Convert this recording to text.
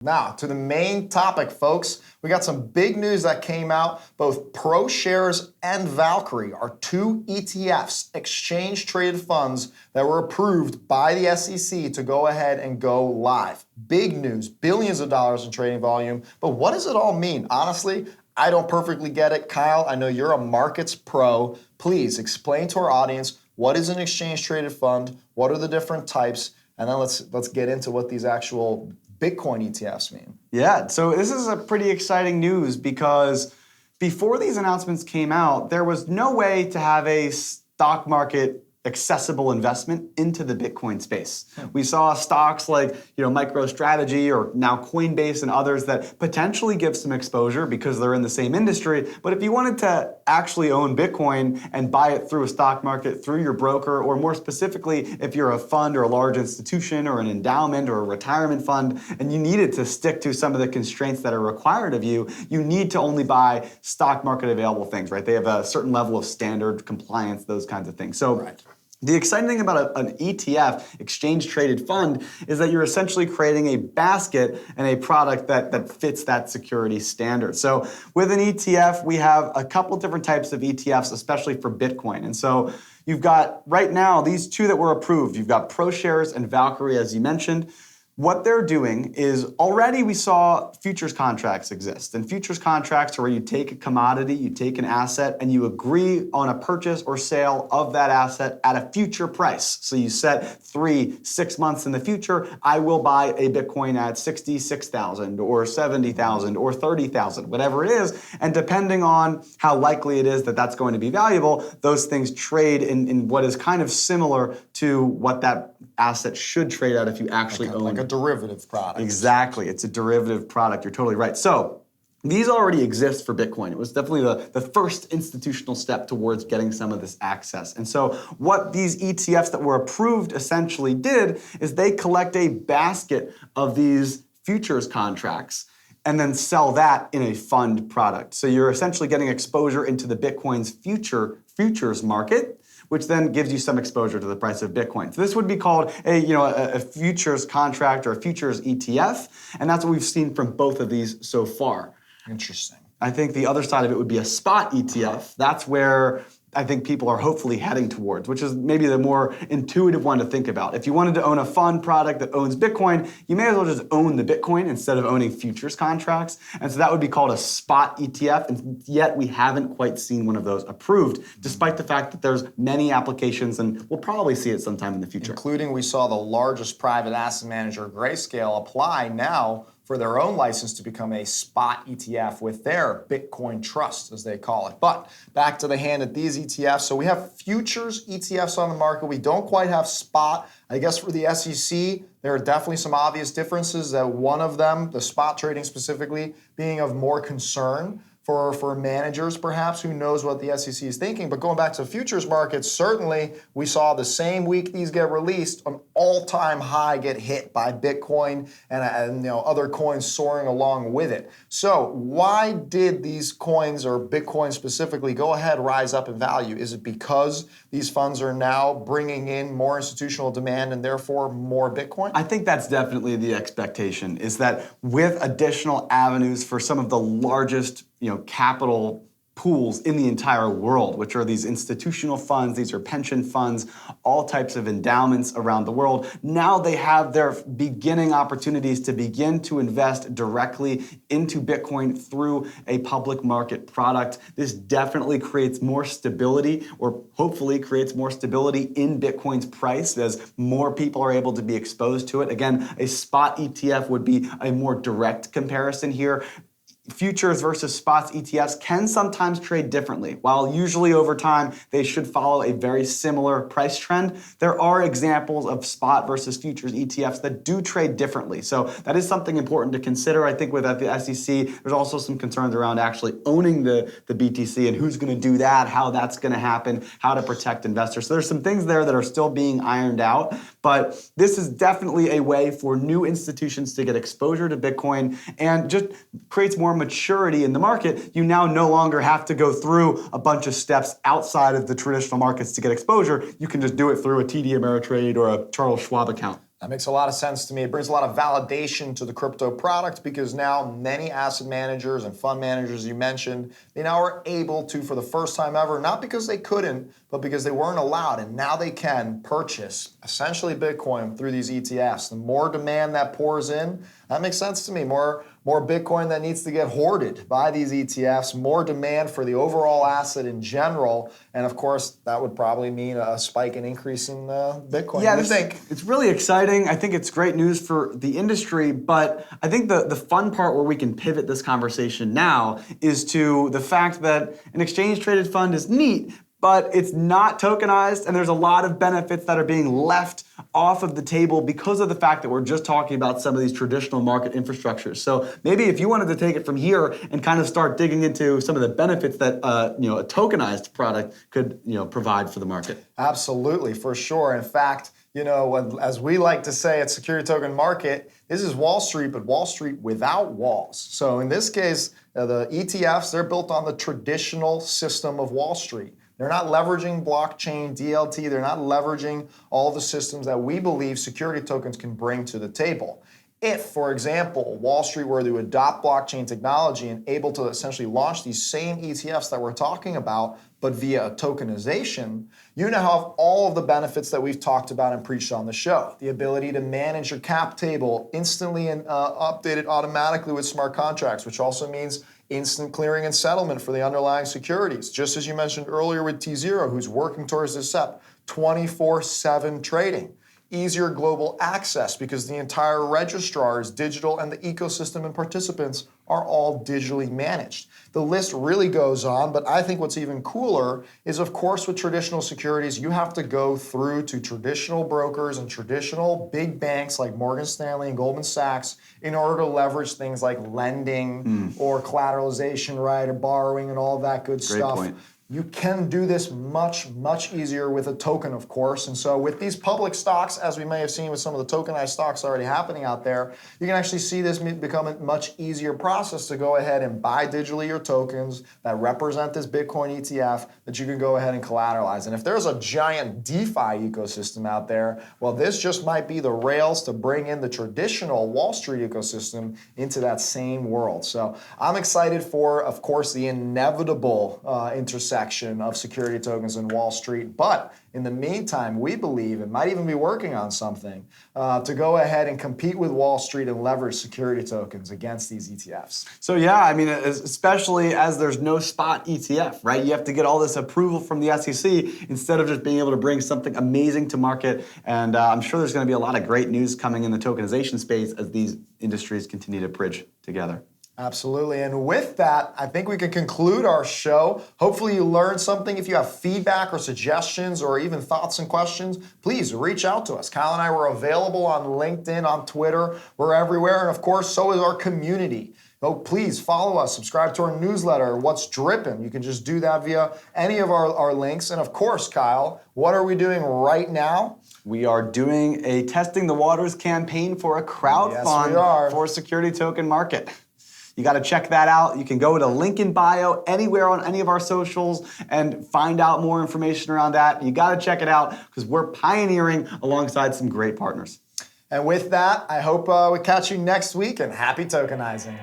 Now, to the main topic, folks. We got some big news that came out. Both ProShares and Valkyrie are two ETFs, exchange-traded funds, that were approved by the SEC to go ahead and go live. Big news, billions of dollars in trading volume. But what does it all mean? Honestly, I don't perfectly get it. Kyle, I know you're a markets pro. Please explain to our audience, what is an exchange-traded fund? What are the different types? And then let's get into what these actual Bitcoin ETFs mean. Yeah, so this is a pretty exciting news because before these announcements came out, there was no way to have a stock market accessible investment into the Bitcoin space. We saw stocks like, MicroStrategy or now Coinbase and others that potentially give some exposure because they're in the same industry. But if you wanted to actually own Bitcoin and buy it through a stock market, through your broker, or more specifically, if you're a fund or a large institution or an endowment or a retirement fund, and you needed to stick to some of the constraints that are required of you, you need to only buy stock market available things, right? They have a certain level of standard compliance, those kinds of things. So the exciting thing about an ETF, exchange-traded fund, is that you're essentially creating a basket and a product that fits that security standard. So with an ETF, we have a couple different types of ETFs, especially for Bitcoin. And so you've got, right now, these two that were approved. You've got ProShares and Valkyrie, as you mentioned. What they're doing is, already we saw futures contracts exist. And futures contracts are where you take a commodity, you take an asset, and you agree on a purchase or sale of that asset at a future price. So you set 3-6 months in the future, I will buy a Bitcoin at 66,000 or 70,000 or 30,000, whatever it is. And depending on how likely it is that that's going to be valuable, those things trade in what is kind of similar to what that asset should trade at if you actually own like a derivative product. Exactly. It's a derivative product. You're totally right. So these already exist for Bitcoin. It was definitely the first institutional step towards getting some of this access. And so what these ETFs that were approved essentially did is they collect a basket of these futures contracts and then sell that in a fund product. So you're essentially getting exposure into the Bitcoin's futures market, which then gives you some exposure to the price of Bitcoin. So this would be called a futures contract or a futures ETF, and that's what we've seen from both of these so far. Interesting. I think the other side of it would be a spot ETF. That's where I think people are hopefully heading towards, which is maybe the more intuitive one to think about. If you wanted to own a fund product that owns Bitcoin, you may as well just own the Bitcoin instead of owning futures contracts. And so that would be called a spot ETF, and yet we haven't quite seen one of those approved, despite the fact that there's many applications, and we'll probably see it sometime in the future. Including, we saw the largest private asset manager, Grayscale, apply now for their own license to become a spot ETF with their Bitcoin trust, as they call it. But back to the hand at these ETFs. So we have futures ETFs on the market. We don't quite have spot. I guess for the SEC, there are definitely some obvious differences. That one of them, the spot trading specifically, being of more concern for managers, perhaps, who knows what the SEC is thinking. But going back to futures markets, certainly we saw the same week these get released, an all-time high get hit by Bitcoin and other coins soaring along with it. So why did these coins, or Bitcoin specifically, go ahead, rise up in value? Is it because these funds are now bringing in more institutional demand and therefore more Bitcoin? I think that's definitely the expectation, is that with additional avenues for some of the largest capital pools in the entire world, which are these institutional funds, these are pension funds, all types of endowments around the world. Now they have their beginning opportunities to begin to invest directly into Bitcoin through a public market product. This definitely creates more stability, or hopefully creates more stability in Bitcoin's price as more people are able to be exposed to it. Again, a spot ETF would be a more direct comparison here. Futures versus spots ETFs can sometimes trade differently. While usually over time they should follow a very similar price trend, there are examples of spot versus futures ETFs that do trade differently. So that is something important to consider. I think with the SEC, there's also some concerns around actually owning the BTC and who's going to do that, how that's going to happen, how to protect investors. So there's some things there that are still being ironed out, but this is definitely a way for new institutions to get exposure to Bitcoin and just creates more maturity in the market. You now no longer have to go through a bunch of steps outside of the traditional markets to get exposure. You can just do it through a TD Ameritrade or a Charles Schwab account. That makes a lot of sense to me. It brings a lot of validation to the crypto product because now many asset managers and fund managers you mentioned, they now are able to, for the first time ever, not because they couldn't, but because they weren't allowed, and now they can purchase essentially Bitcoin through these ETFs. The more demand that pours in, that makes sense to me. More Bitcoin that needs to get hoarded by these ETFs, more demand for the overall asset in general, and of course, that would probably mean a spike in increase in Bitcoin. Yeah, What do you think? it's really exciting. I think it's great news for the industry, but I think the fun part where we can pivot this conversation now is to the fact that an exchange-traded fund is neat, but it's not tokenized, and there's a lot of benefits that are being left off of the table because of the fact that we're just talking about some of these traditional market infrastructures. So maybe if you wanted to take it from here and kind of start digging into some of the benefits that a tokenized product could provide for the market. Absolutely, for sure. In fact, as we like to say at Security Token Market, this is Wall Street, but Wall Street without walls. So in this case, the ETFs, they're built on the traditional system of Wall Street. They're not leveraging blockchain, DLT. They're not leveraging all the systems that we believe security tokens can bring to the table. If, for example, Wall Street were to adopt blockchain technology and able to essentially launch these same ETFs that we're talking about, but via a tokenization, you now have all of the benefits that we've talked about and preached on the show. The ability to manage your cap table instantly and update it automatically with smart contracts, which also means instant clearing and settlement for the underlying securities. Just as you mentioned earlier with T0, who's working towards this step, 24/7 trading. Easier global access because the entire registrar is digital and the ecosystem and participants are all digitally managed. The list really goes on, but I think what's even cooler is, of course, with traditional securities, you have to go through to traditional brokers and traditional big banks like Morgan Stanley and Goldman Sachs in order to leverage things like lending or collateralization, right, or borrowing and all of that good stuff. Great point. You can do this much, much easier with a token, of course. And so with these public stocks, as we may have seen with some of the tokenized stocks already happening out there, you can actually see this become a much easier process to go ahead and buy digitally your tokens that represent this Bitcoin ETF that you can go ahead and collateralize. And if there's a giant DeFi ecosystem out there, well, this just might be the rails to bring in the traditional Wall Street ecosystem into that same world. So I'm excited for, of course, the inevitable intersection of security tokens in Wall Street. But in the meantime, we believe it might even be working on something to go ahead and compete with Wall Street and leverage security tokens against these ETFs. So yeah, I mean, especially as there's no spot ETF, right? You have to get all this approval from the SEC instead of just being able to bring something amazing to market. And I'm sure there's going to be a lot of great news coming in the tokenization space as these industries continue to bridge together. Absolutely. And with that, I think we can conclude our show. Hopefully you learned something. If you have feedback or suggestions or even thoughts and questions, please reach out to us. Kyle and I were available on LinkedIn, on Twitter. We're everywhere. And of course, so is our community. So please follow us, subscribe to our newsletter, What's Drippin'. You can just do that via any of our links. And of course, Kyle, what are we doing right now? We are doing a Testing the Waters campaign for a crowd Yes, fund we are. for Security Token Market. You got to check that out. You can go to link in bio anywhere on any of our socials and find out more information around that. You got to check it out because we're pioneering alongside some great partners. And with that, I hope we catch you next week, and happy tokenizing.